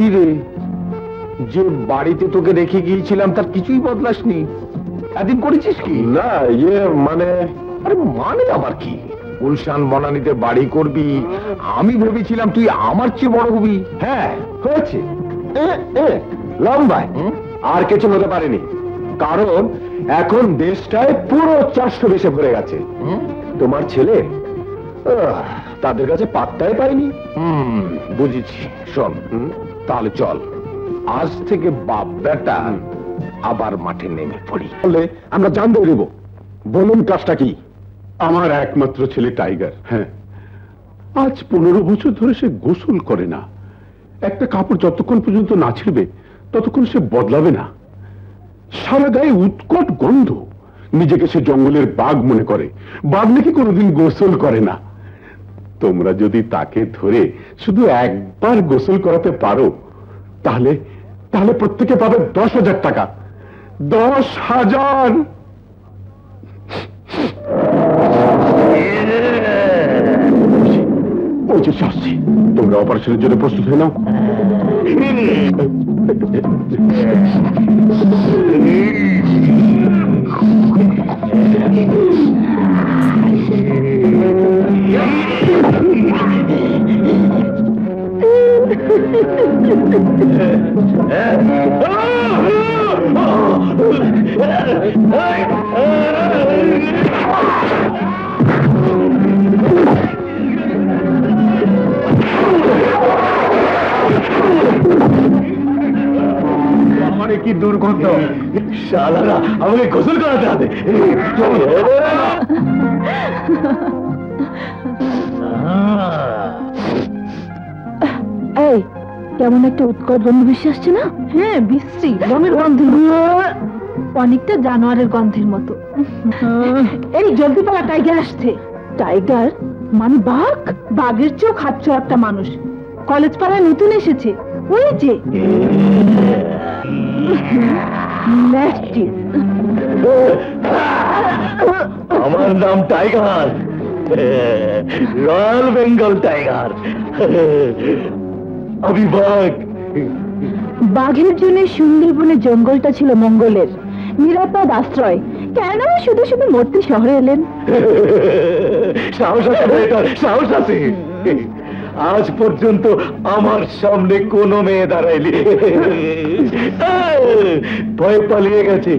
কি রে, যে বাড়িতে তোকে রেখে গিয়েছিলাম তার কিছুই বদলাসনি? এদিন করেছিস কি? না মানে আরে মানে আবার কি? গুলশান বনানীতে বাড়ি করবি, আমি ভেবেছিলাম তুই আমার চেয়ে বড় হবি। হ্যাঁ হয়েছে, লম্বায় আর কিছু হতে পারেনি, কারণ এখন দেশটায় পুরো 400 বেশে ভরে গেছে। তোমার ছেলে তাদের কাছে পাত্তাই পায়নি। বুঝেছি। শোন, তাহলে চল আজ থেকে বাপ বেটা আবার মাঠে নেমে পড়ি। বলে আমরা জানতে দেব, বলুন কাজটা কি? আমার একমাত্র ছেলে টাইগার। হ্যাঁ, আজ 15 বছর ধরে সে গোসল করে না। একটা কাপড় যতক্ষণ পর্যন্ত না ছিড়বে ততক্ষণ সে বদলাবে না। সারা গায়ে উৎকট গন্ধ। নিজেকে সে জঙ্গলের বাঘ মনে করে। বাঘ নাকি কোনোদিন গোসল করে না। তোমরা যদি তাকে ধরে শুধু একবার গোসল করাতে পারো, তাহলে তাহলে প্রত্যেকে পাবে 10,000 টাকা। 10,000। ওই যে শাস্তি, তোমরা অপারেশনের জন্য প্রস্তুত হয়ে নাও। আমারে কি দুর্গন্ধ! শালারা আমাকে গোসল করাতে হবে। এই কেমন একটা উৎকট গন্ধ ভেসে আসছে না? হ্যাঁ, বিশ্রী গমের গন্ধ, অনেকটা জানোয়ারের গন্ধের মতো। এই জলদি পালা, টাইগার আসছে। টাইগার মানে বাঘ? বাঘের চোখ খাচ্ছ একটা মানুষ। কলেজ পাড়ায় নতুন এসেছে, ওই যে আমার নাম টাইগার, রয়্যাল বেঙ্গল টাইগার। আমি বাঘ। বাঘের জন্য সুন্দরবনের জঙ্গলটা ছিল মঙ্গলের নিরাপদ আশ্রয়। কেন শুধু শুধু মূর্তি শহরে এলেন? সাহস আছে, সাহস আছে। আজ পর্যন্ত আমার সামনে কোনো মেয়ে দাঁড়ায়নি, ভয় পালিয়ে গেছে।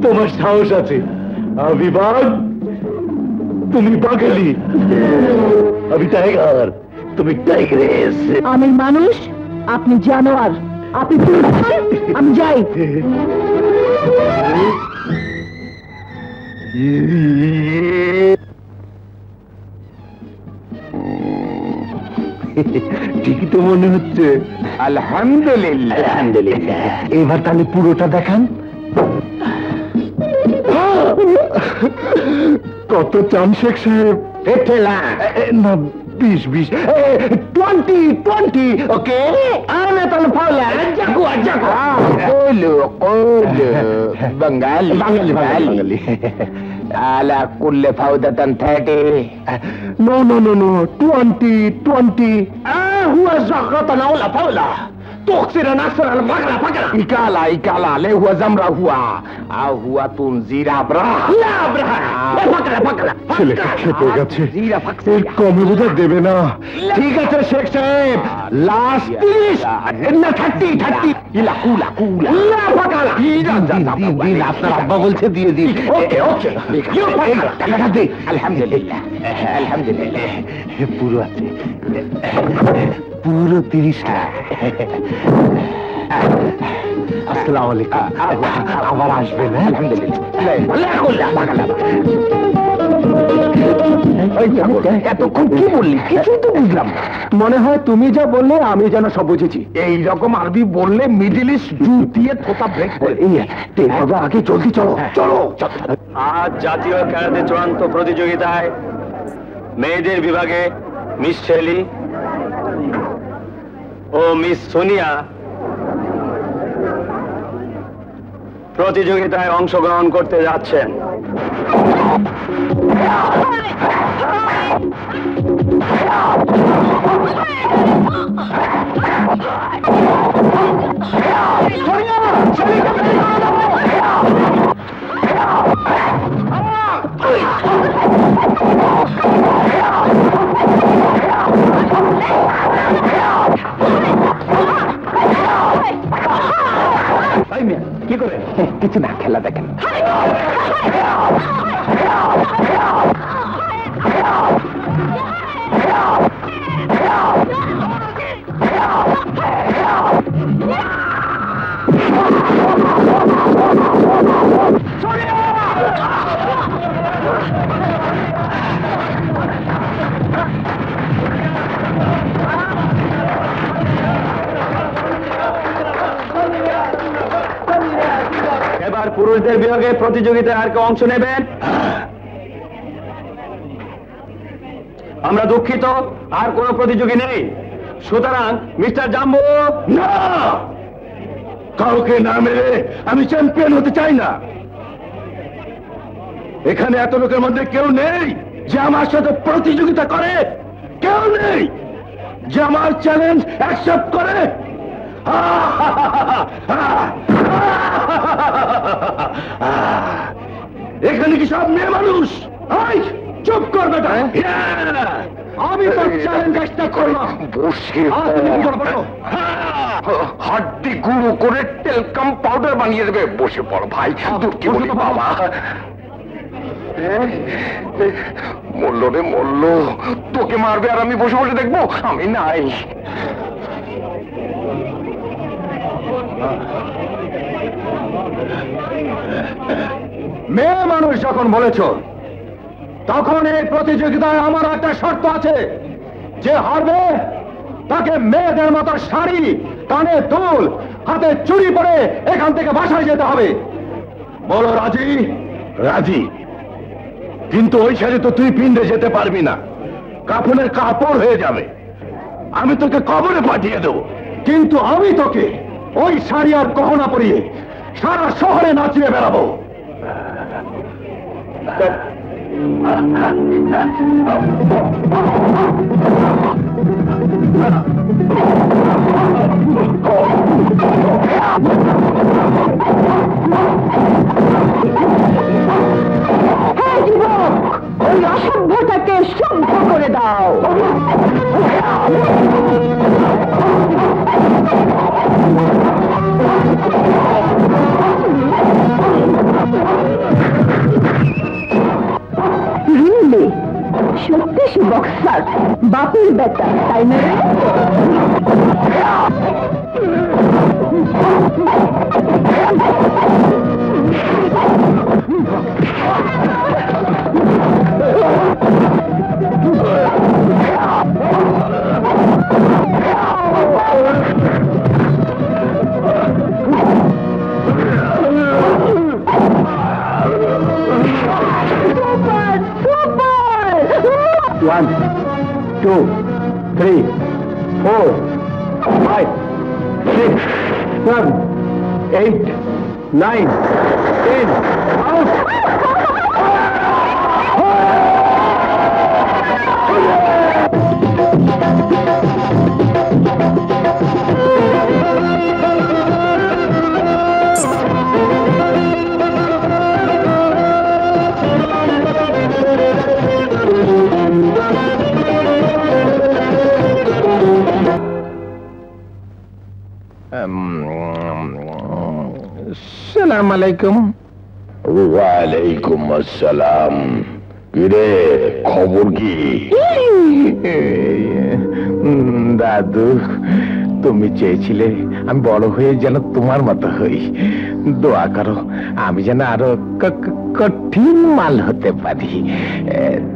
তোমার সাহস আছে। আমি বাঘ, তুমি বাঘালি। আমি টাইগার, তুমি টাইগ্রেস। আমি মানুষ, আপনি জানোয়ার। আপনি আমি যাই। ঠিকই তো মনে হচ্ছে। আলহামদুলিল্লাহ, আলহামদুলিল্লাহ। এবার তাহলে পুরোটা দেখান। কত চান শেখ সাহেব? না, 20 20 ওকে। বাঙালি বাঙালি বাঙালি আলা কুল্লে ফাউদাতান 30। নো নো নো নো, 20 هو زغطنا ولا فولا تقصر نصر الفقرة إكالا إكالا ليه هو زمرة هو تنزير أبراه لا أبراه فقرة ছেলেকে খেপে গেছে, زيرة فقرة কমে বোধহয় দেবে না। ঠিক আছে শেখ সাহেব, লাস্ট 30 না 30 ইলা কুলা কুলা লা ফাকালা দিন আপনার আব্বা বলছে দিয়ে দিন। ওকে ওকে টাকাটা দে। আলহামদুলিল্লাহ আলহামদুলিল্লাহ, পুরো আছে, পুরো 30 লাখ। আসসালামু আলাইকুম। আবার আসবেন? এতক্ষণ কি বললি? কিছুই তো বুঝলাম না। মনে হয় তুমি যা বললে আমি যেন সব বুঝেছি। এইরকম আরবি বললে মিডল ইস্ট জুত দিয়ে থোতা ব্রেক করে। আগে জলদি চলো চলো। আজ জাতীয় ক্যারাতে চূড়ান্ত প্রতিযোগিতায় মেয়েদের বিভাগে মিস শেলি ও মিস সোনিয়া প্রতিযোগিতায় অংশগ্রহণ করতে যাচ্ছেন। কি করে? কিছু না, খেলা দেখেন। এবার পুরুষদের বিভাগে প্রতিযোগিতায় আর কেউ অংশ নেবেন? আমরা দুঃখিত, আর কোনো প্রতিযোগী নেই। সুতরাং মিস্টার জাম্বু। না, কাউকে না মেরে আমি চ্যাম্পিয়ন হতে চাই না। এখানে এত লোকের মধ্যে কেউ নেই যে আমার সাথে প্রতিযোগিতা করে, কেউ নেই যে আমার চ্যালেঞ্জ অ্যাকসেপ্ট করে। এখানে কি সব মেয়ে মানুষ? চুপ কর বেটা, আমি তো চ্যালেঞ্জ অ্যাকসেপ্ট করলাম। হাড্ডি গুঁড়ো করে টেলকাম পাউডার বানিয়ে দেবে। বসে পড় ভাই, কি বলি বাবা। মরল রে মরল, তোকে মারবে আর আমি বসে বসে দেখবো? আমি নাই। মেয়ে মানুষ যখন বলেছ, তখন এই প্রতিযোগিতায় আমার একটা শর্ত আছে। যে হারবে তাকে মেয়েদের মতো শাড়ি, কানে দুল, হাতে চুড়ি পরে এখান থেকে বাসায় যেতে হবে। বলো রাজি? রাজি। কিন্তু ওই শাড়ি তো তুই পিণ্ডে যেতে পারবি না, কাফনের কাপড় হয়ে যাবে। আমি তোকে কবরে পাঠিয়ে দেবো। কিন্তু আমি তোকে ওই শাড়ি আর গহনা পরিয়ে সারা শহরে নাচিয়ে বেড়াবো। যুবক, ওই অসভ্যতাকে সভ্য করে দাও। রিয়েলি? সত্যি সে বক্সার, বাপের বেটা, তাই না? One, two, three, 4, 5, 6, 7, 8, 9, 10, out! আসসালামু আলাইকুম। ওয়ালাইকুম আসসালাম। কিরে, খবর কি? দাদু, তুমি চেয়েছিলে আমি বড় হয়ে যেন তোমার মতো হই। দোয়া করো আমি যেন আরো কঠিন মাল হতে পারি।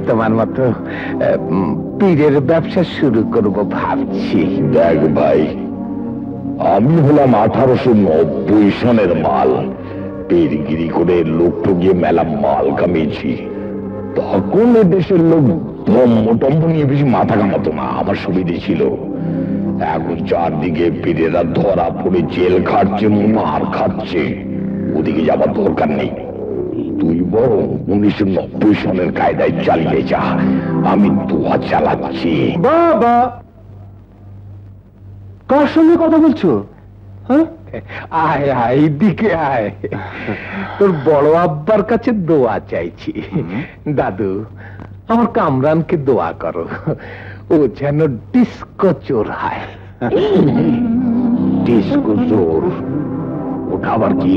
তোমার মতো পীরের ব্যবসা শুরু করব ভাবছি। দেখ ভাই, আমি হলাম 1890 সনের মাল। পীরগিরি করে লোক ঠকিয়ে মেলা মাল কামিয়েছি। তখন দেশের লোক ধম্ম নিয়ে বেশি মাথা কামাতো না, আমার সুবিধে ছিল। এখন চারদিকে পীরেরা ধরা পড়ে জেল খাটছে, মার খাচ্ছে। ওদিকে যাবার দরকার নেই। তুই বরং 1990 সনের কায়দায় চালিয়ে যা, আমি দোয়া চালাচ্ছি। বাবা, কার সঙ্গে কথা বলছো? হ্যাঁ, আয় আয়, এদিকে আয়। তোর বড় আব্বার কাছে দোয়া চাইছি। দাদু, আমার কামরানকে দোয়া করো, ও যেন ডিস্কো চোর হয়। ডিস্কো চোর? ওটা আবার কি?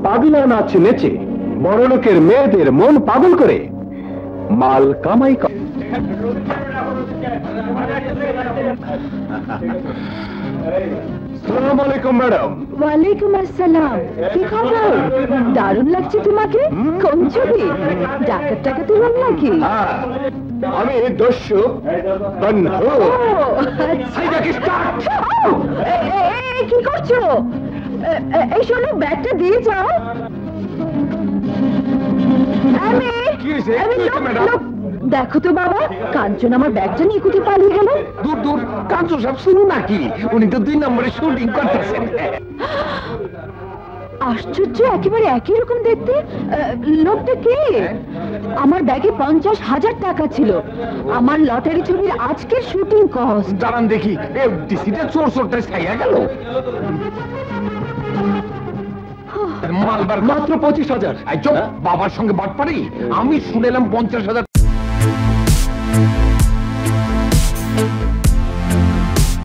পাগলা নাচে নেচে বড় লোকের মেয়েদের মন পাগল করে মাল কামাই করে। আসসালামু আলাইকুম ম্যাডাম। ওয়ালাইকুম আসসালাম। কি খবর? দারুণ লাগছে তোমাকে। কোন ছবি? ডাকাত টাকাতে রং নাকি? আমি দস্যু বন্ধু। কি করছো? এই শোনো, ব্যাগটা দিয়ে যাও। দেখো তো বাবা, কাঞ্চন আমার ব্যাগটা নিয়ে কোথায় পালিয়ে গেল। দূর দূর, কাঞ্চন সব শুরু নাকি? উনি তো 2 নম্বরে শুটিং করতেছেন। আশ্চর্য, একেবারে একই রকম দেখতে। লোকটা কে? আমার ব্যাগে 50,000 টাকা ছিল। আমার লটারি ছবির আজকের শুটিং কস্ট। দাঁড়ান দেখি, ডিসিটা চোর চোরটা ছাইয়া গেল। মাত্র 25,000। বাবার সঙ্গে বাটপারি? আমি শুনেলাম 50,000।